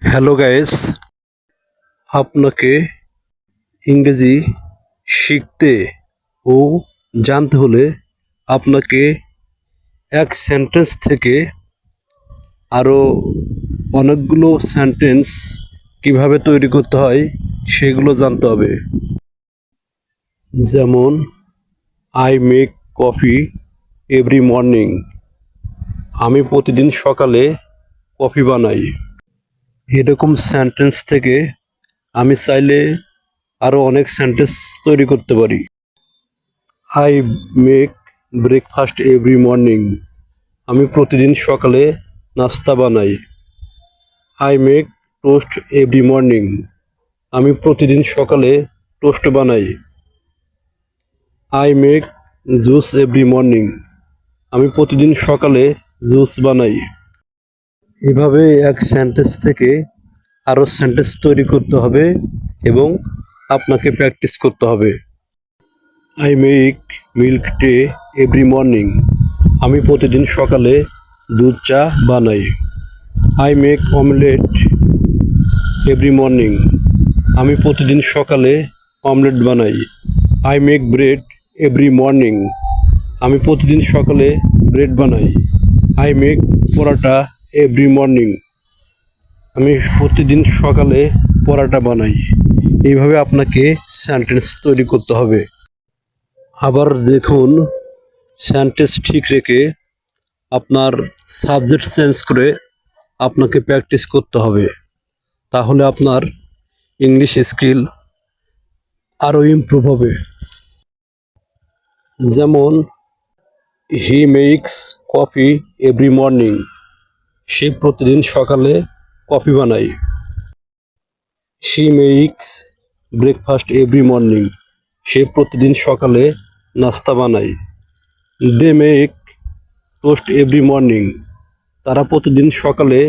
Hello guys, আপনাকে ইংরেজি শিখতে ও জানতে হলে আপনাকে এক সেন্টেন্স থেকে আরও অনেকগুলো সেন্টেন্স কিভাবে তৈরি করতে হয় সেগুলো জানতে হবে। যেমন I make coffee every morning, আমি প্রতিদিন সকালে কফি বানাই। এরকম সেন্টেন্স থেকে আমি চাইলে আরও অনেক সেন্টেন্স তৈরি করতে পারি। I make breakfast every morning, আমি প্রতিদিন সকালে নাস্তা বানাই। I make toast every morning, আমি প্রতিদিন সকালে টোস্ট বানাই। I make juice every morning, আমি প্রতিদিন সকালে জুস বানাই। এভাবে এক সেন্টেন্স থেকে আরও সেন্টেন্স তৈরি করতে হবে এবং আপনাকে প্র্যাকটিস করতে হবে। I make milk tea every morning, আমি প্রতিদিন সকালে দুধ চা বানাই। I make omelette every morning, আমি প্রতিদিন সকালে অমলেট বানাই। I make bread every morning, আমি প্রতিদিন সকালে ব্রেড বানাই। I make paratha every morning, আমি প্রতিদিন সকালে পরাটা বানাই। এইভাবে আপনাকে সেন্টেন্স তৈরি করতে হবে। আবার দেখুন, সেন্টেন্স ঠিক রেখে আপনার সাবজেক্ট চেঞ্জ করে আপনাকে প্র্যাকটিস করতে হবে, তাহলে আপনার ইংলিশ স্কিল আরও ইমপ্রুভ হবে। যেমন he makes coffee every morning, সে প্রতিদিন সকালে কফি বানায়। She makes breakfast every morning, সে প্রতিদিন সকালে নাস্তা বানায়। They make toast every morning, তারা প্রতিদিন সকালে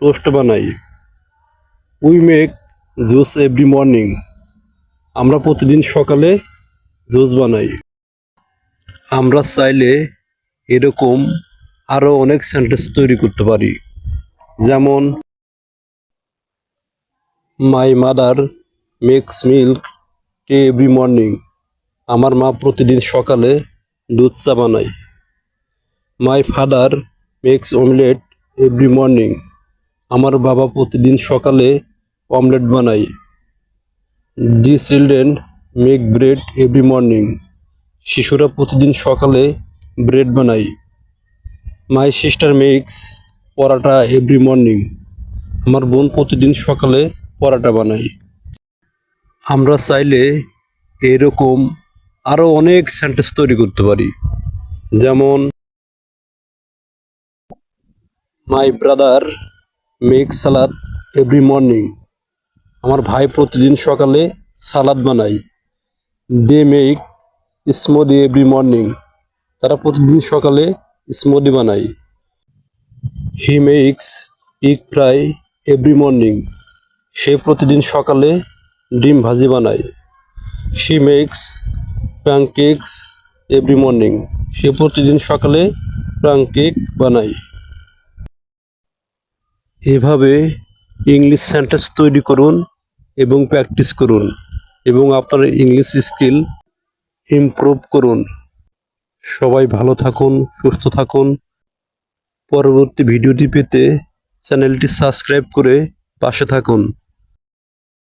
টোস্ট বানায়। We make juice every morning, আমরা প্রতিদিন সকালে জুস বানাই। আমরা চাইলে এরকম আরও অনেক সেন্টেন্স তৈরি করতে পারি। যেমন my mother makes milk tea every morning, আমার মা প্রতিদিন সকালে দুধ চা বানায়। My father makes omelette every morning, আমার বাবা প্রতিদিন সকালে অমলেট বানায়। The children make bread every morning, শিশুরা প্রতিদিন সকালে ব্রেড বানায়। My sister makes paratha every morning, আমার বোন প্রতিদিন সকালে পরাটা বানায়। আমরা চাইলে এরকম আরও অনেক সেন্টেন্স তৈরি করতে পারি। যেমন my brother make salad every morning, আমার ভাই প্রতিদিন সকালে সালাদ বানায়। They make smoothie every morning, তারা প্রতিদিন সকালে স্মুদি বানায়। He makes egg fry every morning, সে প্রতিদিন সকালে ডিম ভাজি বানায়। She makes pancakes every morning, সে প্রতিদিন সকালে প্যানকেক বানায়। এভাবে ইংলিশ সেন্টেন্স তৈরি করুন এবং প্র্যাকটিস করুন এবং আপনার ইংলিশ স্কিল ইমপ্রুভ করুন। সবাই ভালো থাকুন, সুস্থ থাকুন। পরবর্তী ভিডিওটি পেতে চ্যানেলটি সাবস্ক্রাইব করে পাশে থাকুন।